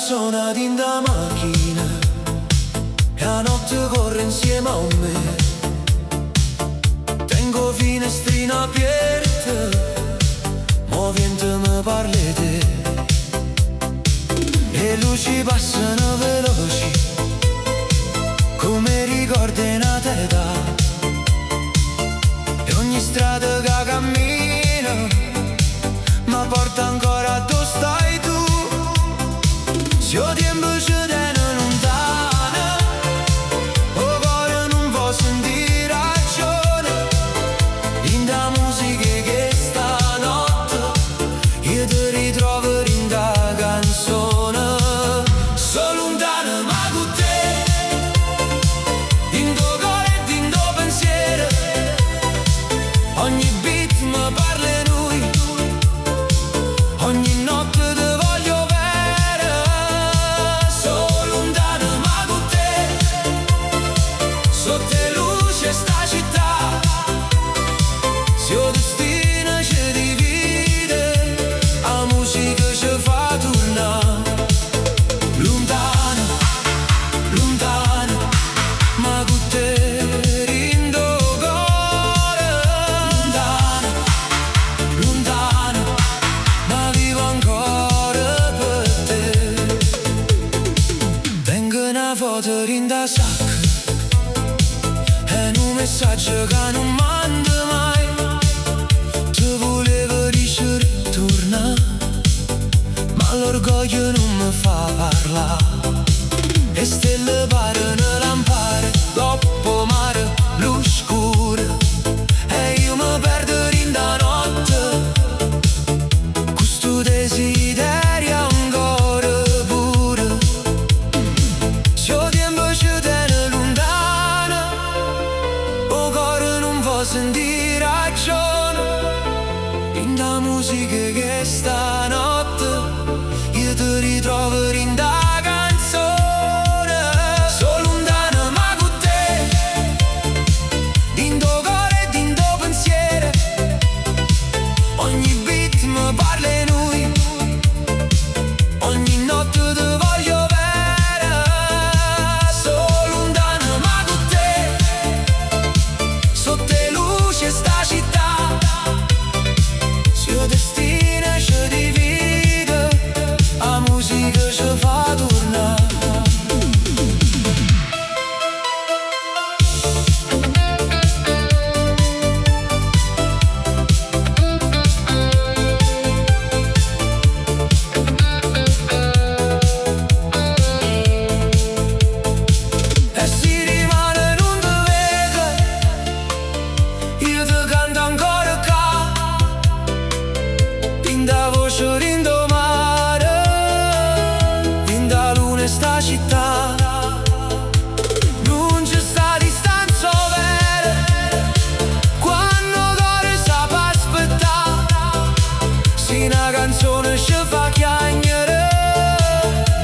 suona in da macchina e la notte corre insieme a me. Tengo finestrina aperta, movente mi parli te. Le luci passano veloci come ricordi in età, e ogni strada che cammino mi porta ancora dove stai tu. Se io tempo ci tiene lontano, o cuore non può sentire ragione. In da musica che stanotte io ti ritrovo in da canzone. Sono lontano ma con te, in tuo cuore e in tuo pensiero. Ogni beat mi parla di noi, ogni notte ti voglio bene. Sono lontano ma con te, sotto le luci sta città. Se il destino ci divide, la musica ci fa tornare. Lontano, lontano, ma con te in tuo cuore. Lontano, lontano, ma vivo ancora per te. Tengo una foto in da sacca e un messaggio che non mando mai. Ti volevo dire torna, ma l'orgoglio non mi fa parlare. E stelle parano lampare dopo mare, luce scura, e io mi perdo in da notte. Questo desiderio ancora pure. Se il tempo ci tiene lontano, o cuore non può sentire ragione. In da musica che stanotte io ti ritrovo in da canzone. Sono lontano ma con te, in tuo cuore e in tuo pensiero. Ogni beat mi parla di noi, ogni notte ti voglio bene. Sono lontano ma con te, sotto le luci sta città. Se il destino ci divide, la musica ci fa tornare. E si rimane non ti vedo, io ti canto ancora qua. In da voce in do mare, in da luna sta città. Non c'è sta distanza vera, quando cuore sa per aspettare. Se una canzone ci fa chiagnere,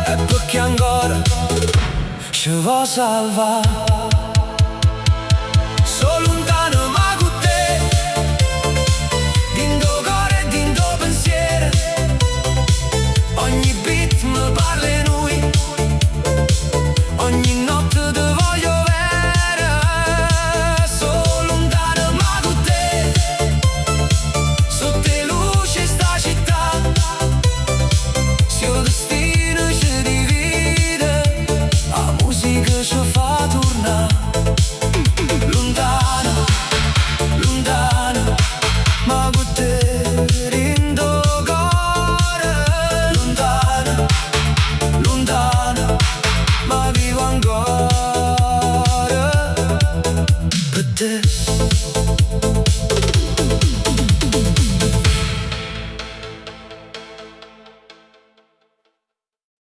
è perché ancora ci vuoi salvare.